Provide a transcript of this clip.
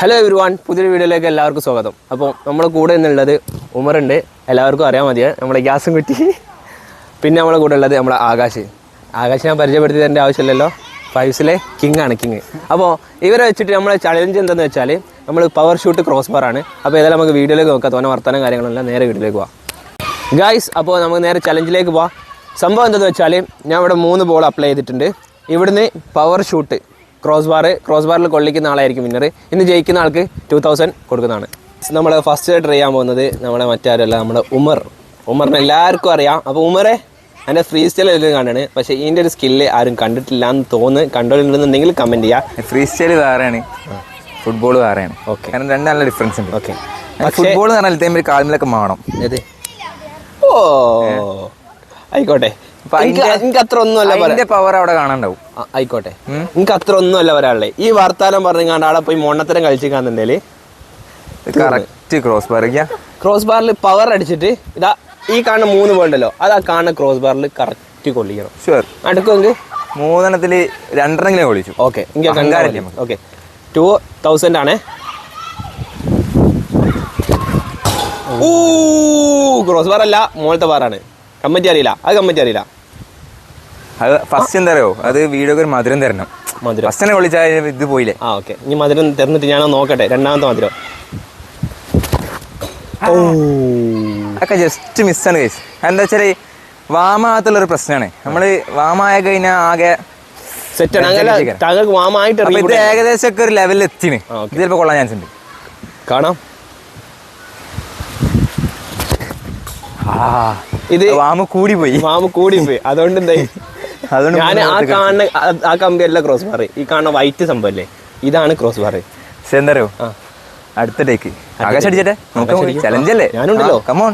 Hello everyone, പുതിയൊരു വീഡിയോയിലേക്ക് എല്ലാവർക്കും സ്വാഗതം. അപ്പോൾ നമ്മുടെ കൂടെ നിന്നുള്ളത് ഉമറുണ്ട്, എല്ലാവർക്കും അറിയാൻ മതിയെ നമ്മളെ ഗ്യാസും കുറ്റി. പിന്നെ നമ്മളെ കൂടെ ഉള്ളത് നമ്മളെ ആകാശ് ഞാൻ പരിചയപ്പെടുത്തി തരേണ്ട ആവശ്യമില്ലല്ലോ, ഫൈവ്സിലെ കിങ് ആണ് കിങ്. അപ്പോൾ ഇവരെ വെച്ചിട്ട് നമ്മളെ ചലഞ്ച് എന്താണെന്ന് വെച്ചാൽ നമ്മൾ പവർ ഷൂട്ട് ക്രോസ് ബാർ ആണ്. അപ്പോൾ ഏതായാലും നമുക്ക് വീഡിയോയിലേക്ക് നോക്കാം, തോന്നെ വർത്തമാനം കാര്യങ്ങളെല്ലാം നേരെ വീഡിയോയിലേക്ക് പോവാം ഗായ്സ്. അപ്പോൾ നമുക്ക് നേരെ ചലഞ്ചിലേക്ക് പോവാം. സംഭവം എന്താണെന്ന് വെച്ചാൽ ഞാൻ ഇവിടെ 3 ബോൾ അപ്ലൈ ചെയ്തിട്ടുണ്ട്. ഇവിടുന്ന് പവർ ഷൂട്ട് ക്രോസ് ബാറിൽ കൊള്ളിക്കുന്ന ആളായിരിക്കും വിന്നർ. ഇന്ന് ജയിക്കുന്ന ആൾക്ക് 2000 കൊടുക്കുന്നതാണ്. നമ്മൾ ഫസ്റ്റ് ട്രൈ ചെയ്യാൻ പോകുന്നത് നമ്മളെ മറ്റാരല്ല, നമ്മുടെ ഉമറിനെ എല്ലാവർക്കും അറിയാം. അപ്പോൾ ഉമറെ എൻ്റെ ഫ്രീ സ്റ്റൈൽ എല്ലാം കാണാണ്, പക്ഷേ ഇതിൻ്റെ ഒരു സ്കില്ല് ആരും കണ്ടിട്ടില്ല എന്ന് തോന്നുന്നു. കണ്ടുകൊണ്ടിരുന്നുണ്ടെങ്കിൽ കമൻറ്റ് ചെയ്യുക. ഫ്രീ സ്റ്റൈൽ വേറെയാണ്, ഫുട്ബോൾ വേറെയാണ്. ഓക്കെ, കാരണം രണ്ടും നല്ല ഡിഫറൻസ് ഉണ്ട്. ഓക്കെ, ഫുട്ബോൾ എന്ന് പറഞ്ഞാൽ കാൽമിലൊക്കെ മാണം. അതെ, ഓ ആയിക്കോട്ടെ. എനിക്ക് അത്ര ഒന്നുമല്ല പവർ അവിടെ കാണാണ്ടാവും. ആയിക്കോട്ടെ, എനിക്ക് അത്ര ഒന്നുമല്ല ഒരാളെ ഈ വർത്താനം പറഞ്ഞാണ്ട് അവിടെ പോയി മൊണ്ണത്തരം കളിച്ചിക്കാന്നുണ്ടെങ്കിൽ കറക്റ്റ് ക്രോസ് ബാറിൽ പവർ അടിച്ചിട്ട് ഇതാ ഈ കാണുന്ന 3 ബോളുണ്ടല്ലോ, അത് ആ കാണുന്ന ക്രോസ് ബാറിൽ കറക്റ്റ് കൊള്ളിക്കണം. ഷുവർ. അടുക്കെങ്കിൽ 3 2 കൊള്ളിച്ചു. ഓക്കെ, ഓക്കെ, 2000 ആണേ. ക്രോസ് ബാർ അല്ല, മുകളത്തെ ബാറാണ്. കമ്മിറ്റി അറിയില്ല. അത് ഫസ്റ്റ് എന്താ അറിയോ, അത് വീഡിയോക്ക് ഒരു മധുരം തരണം. ഫസ്റ്റ് തന്നെ വിളിച്ചാൽ ഇത് പോയില്ലേ. ഓക്കെ, ഇനി മധുരം തന്നിട്ട് ഞാൻ നോക്കട്ടെ രണ്ടാമത്തെ മധുരം. അതൊക്കെ ജസ്റ്റ് മിസ്സാണ് കേസ്. എന്താ വെച്ചാൽ വാമാകത്തുള്ളൊരു പ്രശ്നമാണ്. നമ്മള് വാമായ കഴിഞ്ഞാൽ ആകെ സെറ്റാണ്. ഇത് ഏകദേശം ഒക്കെ ഒരു ലെവലിൽ എത്തിന്. ഇത് ചിലപ്പോൾ കൊള്ളാൻ ചാൻസ് ഉണ്ട്. കാണാം, ഇത് വാമ കൂടിപ്പോയി. അതുകൊണ്ട് എന്തായി, ഞാൻ ആ കമ്പിയല്ല ക്രോസ് ബാർ, ഈ കാണുന്ന വൈറ്റ് സംഭവം അല്ലേ, ഇതാണ് ക്രോസ് ബാർ. പക്ഷെ എന്താ അറിയോ, അടുത്ത ടേക്ക് ആകാശ് അടിച്ചേ, നമുക്ക് ചലഞ്ച് അല്ലേ, ഞാനുണ്ടല്ലോ. കമോൺ.